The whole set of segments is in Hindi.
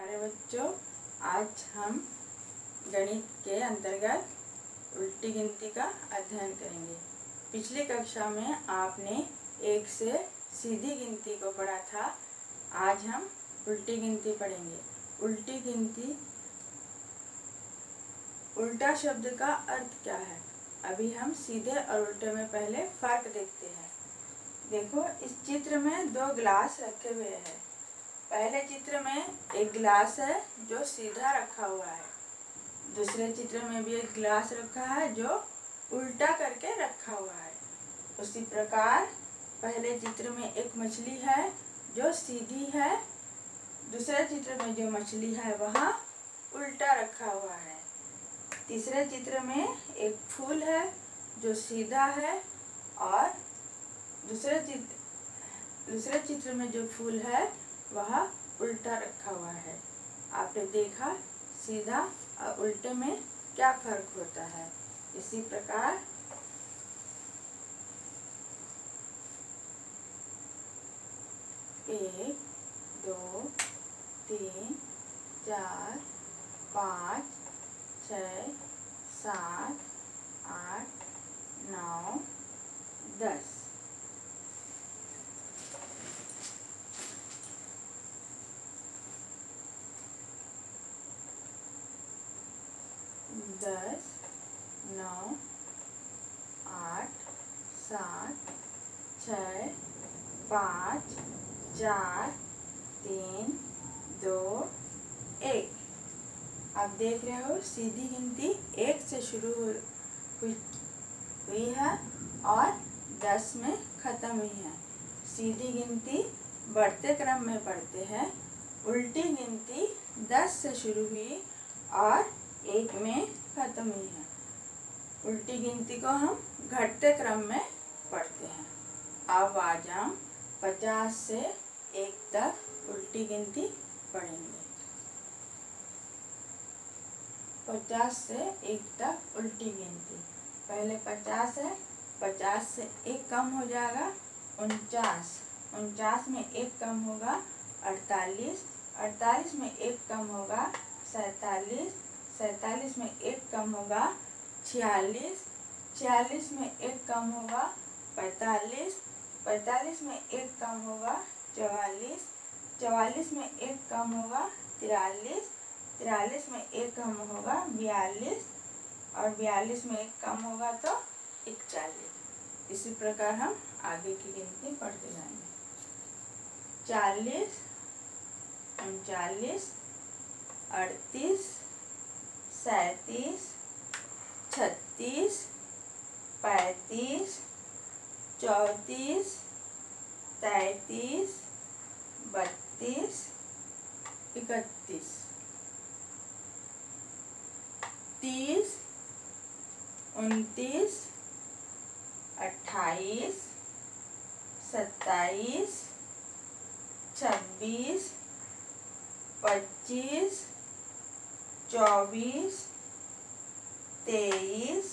प्यारे बच्चों, आज हम गणित के अंतर्गत उल्टी गिनती का अध्ययन करेंगे। पिछली कक्षा में आपने एक से सीधी गिनती को पढ़ा था। आज हम उल्टी गिनती पढ़ेंगे। उल्टी गिनती, उल्टा शब्द का अर्थ क्या है? अभी हम सीधे और उल्टे में पहले फर्क देखते हैं। देखो, इस चित्र में दो गिलास रखे हुए हैं। पहले चित्र में एक गिलास है जो सीधा रखा हुआ है। दूसरे चित्र में भी एक गिलास रखा है जो उल्टा करके रखा हुआ है। उसी प्रकार पहले चित्र में एक मछली है जो सीधी है। दूसरे चित्र में जो मछली है वहाँ उल्टा रखा हुआ है। तीसरे चित्र में एक फूल है जो सीधा है और दूसरे चित्र में जो फूल है वह उल्टा रखा हुआ है। आपने देखा सीधा और उल्टे में क्या फर्क होता है। इसी प्रकार एक, दो, तीन, चार, पाँच, 6, 7, 8, 9, 10। 10, 9, 8, 7, 6, 5, 4, 3, 2, 1। आप देख रहे हो सीधी गिनती 1 से शुरू हुई है और 10 में खत्म हुई है। सीधी गिनती बढ़ते क्रम में पढ़ते हैं। उल्टी गिनती 10 से शुरू हुई और 1 में खत्म हुई है। उल्टी गिनती को हम घटते क्रम में पढ़ते हैं। अब आज हम 50 से 1 तक उल्टी गिनती पढ़ेंगे। 50 से 1 तक उल्टी गिनती। पहले 50 है, 50 से 1 कम हो जाएगा 49, 49 में 1 कम होगा 48, 48 में 1 कम होगा 47, 47 में 1 कम होगा 46, 46 में 1 कम होगा 45, 45 में 1 कम होगा 44, 44 में 1 कम होगा 43, 43 में 1 कम होगा 42 और 42 में 1 कम होगा तो 41। इसी प्रकार हम आगे की गिनती पढ़ते जाएंगे। 40, 39, 38, 37, 36, 35, 34, 33, 32, 31, 30, 29, 28, 27, 26, 25, 24, 23,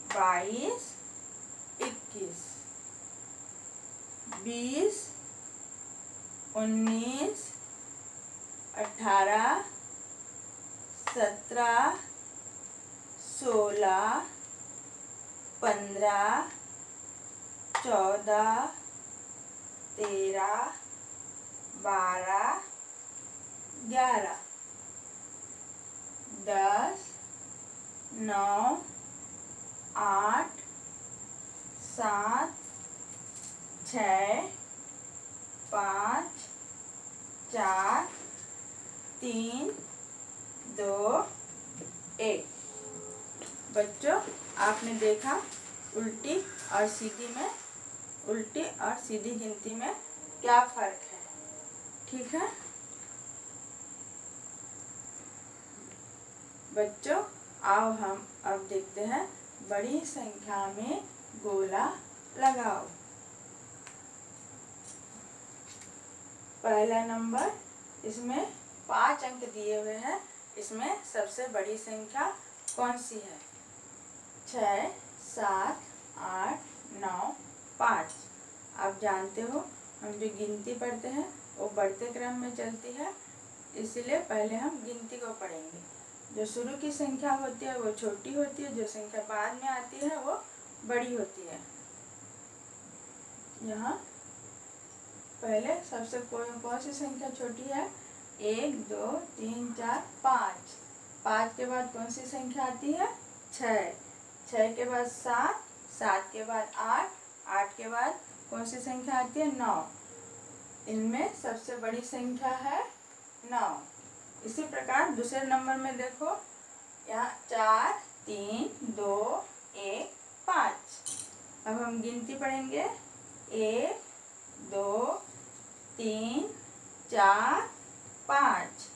22, 21, 20, 19, 18, 17, 16, 15, 14, 13, 12, 11, 10, 9, 8, 7, 6, 5, 4, 3, 2, 1। बच्चों, आपने देखा उल्टी और सीधी गिनती में क्या फर्क है। ठीक है बच्चों, आओ हम अब देखते हैं बड़ी संख्या में गोला लगाओ। पहला नंबर, इसमें 5 अंक दिए हुए हैं। इसमें सबसे बड़ी संख्या कौन सी है? 6, 7, 8, 9, 5। आप जानते हो हम जो गिनती पढ़ते हैं वो बढ़ते क्रम में चलती है। इसलिए पहले हम गिनती को पढ़ेंगे। जो शुरू की संख्या होती है वो छोटी होती है, जो संख्या बाद में आती है वो बड़ी होती है। यहाँ पहले सबसे कौन सी संख्या छोटी है? 1 2 3 4 5। 5 के बाद कौन सी संख्या आती है? 6। 6 के बाद 7। 7 के बाद 8। 8 के बाद कौन सी संख्या आती है? 9। इनमें सबसे बड़ी संख्या है 9। इसी प्रकार दूसरे नंबर में देखो, यहाँ 4 3 2 1 5। अब हम गिनती पढ़ेंगे। 1 2 3 4 5।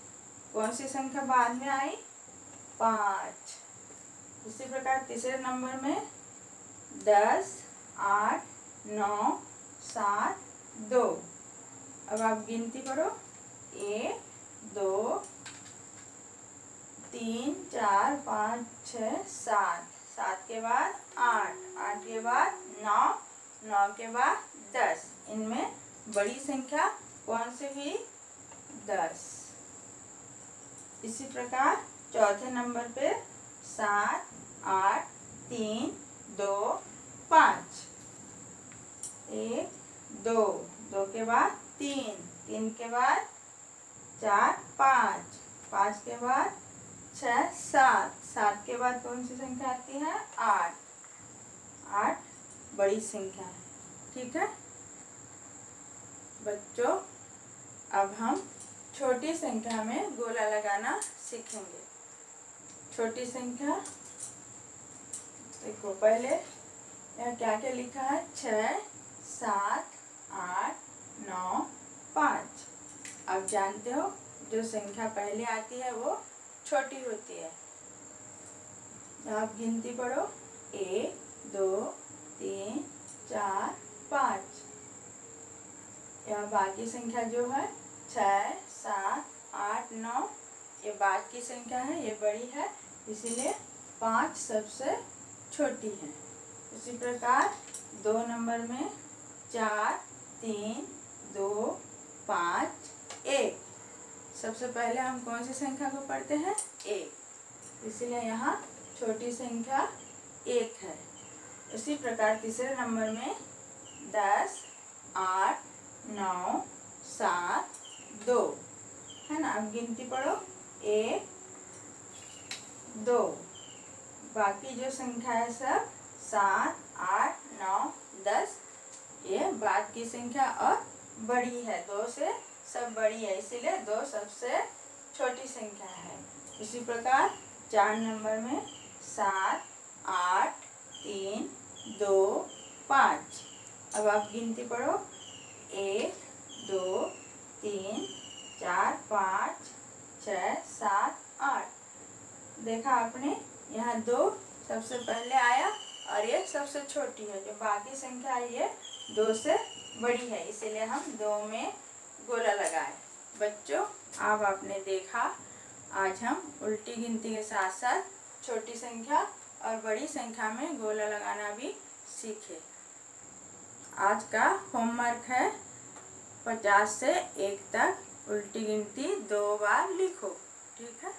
कौन सी संख्या बाद में आई? 5। इसी प्रकार तीसरे नंबर में 10 8 9 7 2। अब आप गिनती करो। 1 2 3 4 5 6 7। 7 के बाद 8। 8 के बाद 9। 9 के बाद 10। इनमें बड़ी संख्या कौन सी हुई? 10। इसी प्रकार चौथे नंबर पे 7 8 3 2 5। 1 2 2 के बाद 3। 3 के बाद 4 5। 5 के बाद 6 7। 7 के बाद कौन सी संख्या आती है? 8। 8 बड़ी संख्या है। ठीक है बच्चों, अब हम छोटी संख्या में गोला लगाना सीखेंगे। छोटी संख्या देखो, पहले यहाँ क्या क्या लिखा है? 6 7 8 9 5। अब जानते हो जो संख्या पहले आती है वो छोटी होती है। आप गिनती पढ़ो। 1 2 3 4 5। यह बाकी संख्या जो है 6 7 8 9, ये बाद की संख्या है, ये बड़ी है, इसीलिए 5 सबसे छोटी है। इसी प्रकार 2 नंबर में 4 3 2 5 1। सबसे पहले हम कौन सी संख्या को पढ़ते हैं? 1। इसीलिए यहाँ छोटी संख्या 1 है। इसी प्रकार तीसरे नंबर में 10 8 9 7 2 है ना। अब गिनती पढ़ो। 1 2। बाकी जो संख्या है सब 7 8 9 10, ये बाद की संख्या और बड़ी है। 2 से सब बड़ी है, इसीलिए 2 सबसे छोटी संख्या है। इसी प्रकार 4 नंबर में 7 8 3 2 5। अब आप गिनती पढ़ो। 1 2 3 4 5 6 7 8। देखा आपने, यहाँ 2 सबसे पहले आया और ये सबसे छोटी है। जो बाकी संख्या है ये 2 से बड़ी है, इसीलिए हम 2 में गोला लगाए। बच्चों, अब आपने देखा, आज हम उल्टी गिनती के साथ साथ छोटी संख्या और बड़ी संख्या में गोला लगाना भी सीखे। आज का होमवर्क है 50 से 1 तक उल्टी गिनती 2 बार लिखो। ठीक है।